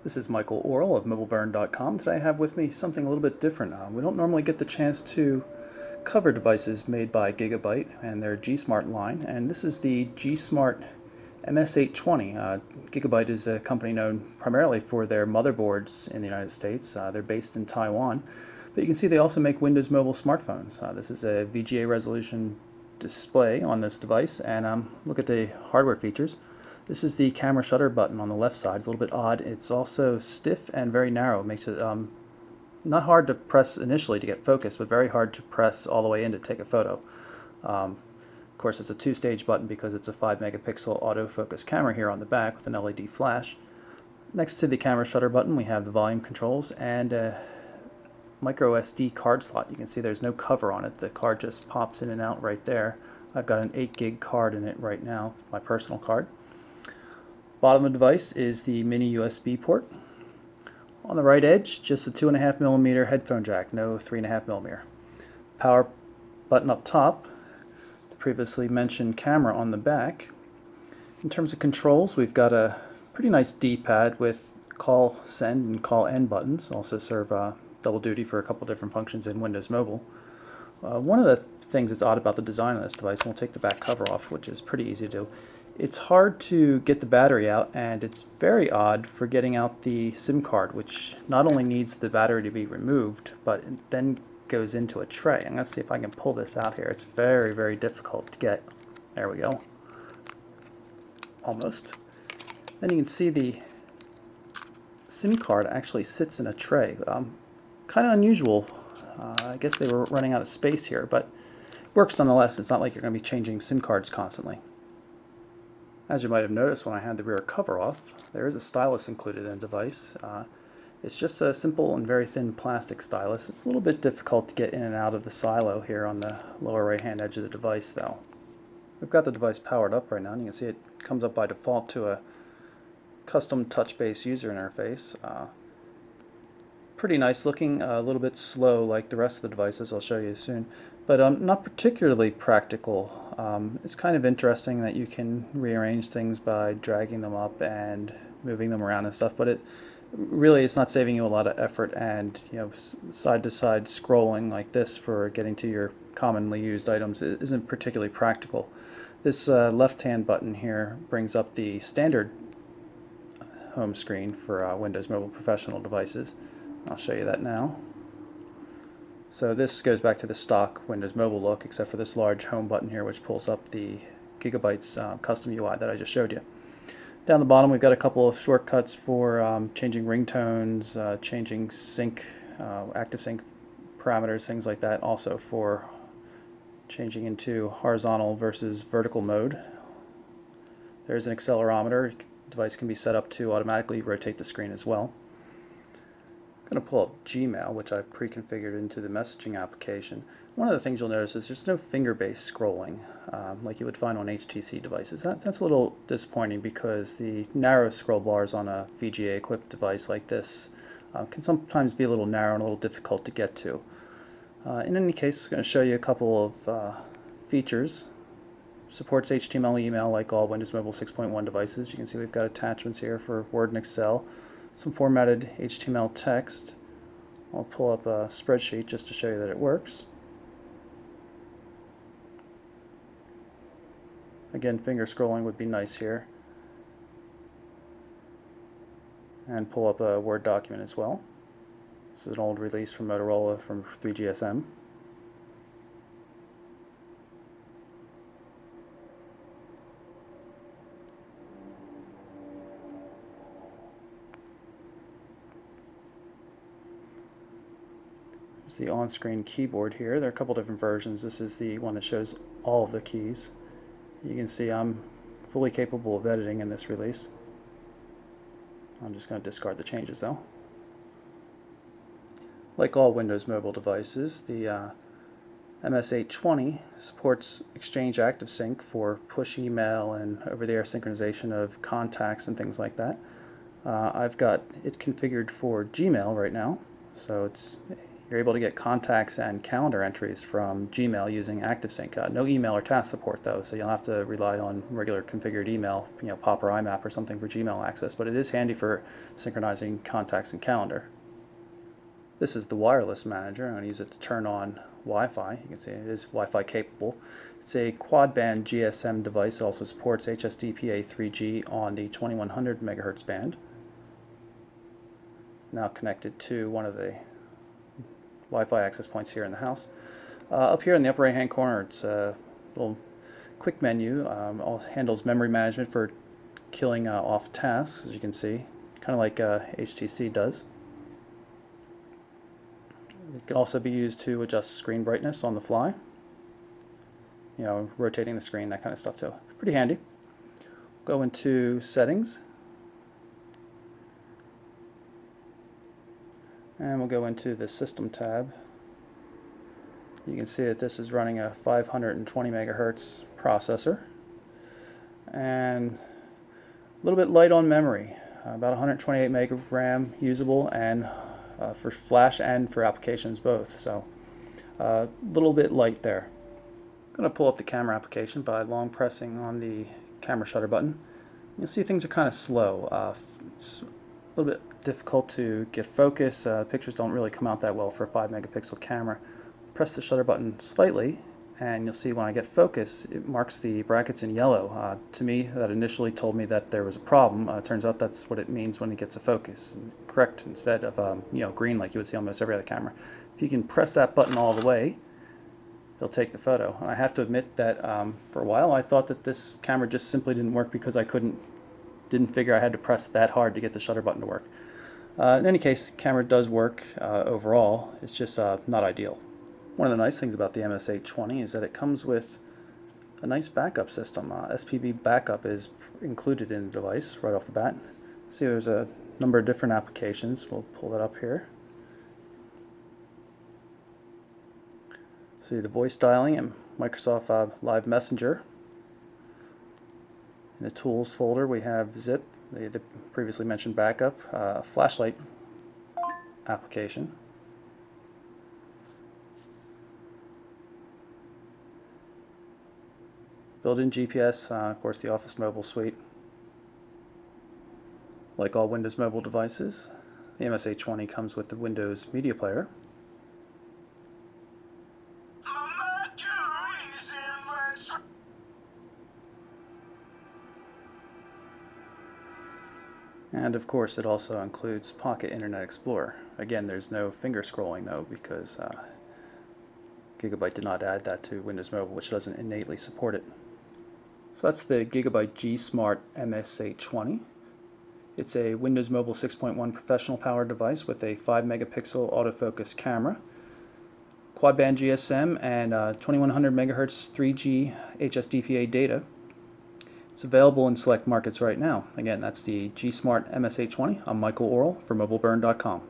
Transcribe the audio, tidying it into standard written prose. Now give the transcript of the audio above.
This is Michael Orrell of MobileBurn.com. Today I have with me something a little bit different. We don't normally get the chance to cover devices made by Gigabyte and their GSmart line, and this is the GSmart MS820. Gigabyte is a company known primarily for their motherboards in the United States. They're based in Taiwan, but you can see they also make Windows Mobile smartphones. This is a VGA resolution display on this device, and look at the hardware features. This is the camera shutter button on the left side. It's a little bit odd. It's also stiff and very narrow. It makes it not hard to press initially to get focus, but very hard to press all the way in to take a photo. Of course, it's a two-stage button because it's a 5-megapixel autofocus camera here on the back with an LED flash. Next to the camera shutter button, we have the volume controls and a micro SD card slot. You can see there's no cover on it. The card just pops in and out right there. I've got an 8 gig card in it right now, my personal card. Bottom of the device is the mini USB port. On the right edge, just a 2.5mm headphone jack, no 3.5mm. Power button up top, the previously mentioned camera on the back. In terms of controls, we've got a pretty nice D-pad with call send and call end buttons. Also serve double duty for a couple different functions in Windows Mobile. One of the things that's odd about the design of this device, and we'll take the back cover off, which is pretty easy to do. It's hard to get the battery out, and it's very odd for getting out the SIM card, which not only needs the battery to be removed, but it then goes into a tray. I'm going to see if I can pull this out here. It's very, very difficult to get. There we go. Almost. Then you can see the SIM card actually sits in a tray. Kind of unusual. I guess they were running out of space here, but it works nonetheless. It's not like you're going to be changing SIM cards constantly. As you might have noticed when I had the rear cover off, there is a stylus included in the device. It's just a simple and very thin plastic stylus. It's a little bit difficult to get in and out of the silo here on the lower right hand edge of the device though. We've got the device powered up right now, and you can see it comes up by default to a custom touch-based user interface. Pretty nice looking, a little bit slow like the rest of the devices, I'll show you soon, but not particularly practical. It's kind of interesting that you can rearrange things by dragging them up and moving them around and stuff, but it's not saving you a lot of effort, and side to side scrolling like this for getting to your commonly used items isn't particularly practical. This left hand button here brings up the standard home screen for Windows Mobile Professional devices. I'll show you that now. So this goes back to the stock Windows Mobile look, except for this large home button here, which pulls up the Gigabyte's custom UI that I just showed you. Down the bottom, we've got a couple of shortcuts for changing ringtones, changing sync, active sync parameters, things like that. Also for changing into horizontal versus vertical mode. There's an accelerometer. The device can be set up to automatically rotate the screen as well. I'm going to pull up Gmail, which I've pre-configured into the messaging application. One of the things you'll notice is there's no finger-based scrolling like you would find on HTC devices. That's a little disappointing because the narrow scroll bars on a VGA-equipped device like this can sometimes be a little narrow and a little difficult to get to. In any case, I'm going to show you a couple of features. Supports HTML email like all Windows Mobile 6.1 devices. You can see we've got attachments here for Word and Excel. Some formatted HTML text. I'll pull up a spreadsheet just to show you that it works. Again, finger scrolling would be nice here. And pull up a Word document as well. This is an old release from Motorola from 3GSM. The on-screen keyboard here. There are a couple different versions. This is the one that shows all of the keys. You can see I'm fully capable of editing in this release. I'm just going to discard the changes though. Like all Windows Mobile devices, the MS820 supports Exchange ActiveSync for push email and over-the-air synchronization of contacts and things like that. I've got it configured for Gmail right now, so it's you're able to get contacts and calendar entries from Gmail using ActiveSync. No email or task support though, so you'll have to rely on regular configured email, POP or IMAP or something for Gmail access, but it is handy for synchronizing contacts and calendar. This is the wireless manager. I'm going to use it to turn on Wi-Fi. You can see it is Wi-Fi capable. It's a quad-band GSM device. It also supports HSDPA 3G on the 2100 megahertz band. Now connected to one of the Wi-Fi access points here in the house. Up here in the upper right hand corner, it's a little quick menu. Handles memory management for killing off tasks, as you can see, kind of like HTC does. It can also be used to adjust screen brightness on the fly, rotating the screen, that kind of stuff too. Pretty handy. Go into settings, and we'll go into the System tab. You can see that this is running a 520 megahertz processor, and a little bit light on memory, about 128 meg of RAM usable, and for flash and for applications both, so a little bit light there. I'm going to pull up the camera application by long pressing on the camera shutter button. You'll see things are kind of slow. It's a little bit difficult to get focus. Pictures don't really come out that well for a 5 megapixel camera. Press the shutter button slightly and you'll see when I get focus it marks the brackets in yellow. To me, that initially told me that there was a problem. Turns out that's what it means when it gets a focus. Correct instead of green like you would see on almost every other camera. If you can press that button all the way, it'll take the photo. And I have to admit that for a while I thought that this camera just simply didn't work because I didn't figure I had to press that hard to get the shutter button to work. In any case, the camera does work overall. It's just not ideal. One of the nice things about the MS820 is that it comes with a nice backup system. SPB backup is included in the device right off the bat. See, there's a number of different applications. We'll pull that up here. See the voice dialing and Microsoft Live Messenger. In the tools folder we have Zip, the previously mentioned backup, flashlight application. Built-in GPS, of course the Office Mobile suite. Like all Windows mobile devices, the MS820 comes with the Windows Media Player. And of course it also includes Pocket Internet Explorer. Again, there's no finger scrolling though because Gigabyte did not add that to Windows Mobile, which doesn't innately support it. So that's the Gigabyte GSmart MS820. It's a Windows Mobile 6.1 professional powered device with a 5 megapixel autofocus camera, quad band GSM, and 2100 megahertz 3G HSDPA data. It's available in select markets right now. Again, that's the GSmart MS820. I'm Michael Orrell for MobileBurn.com.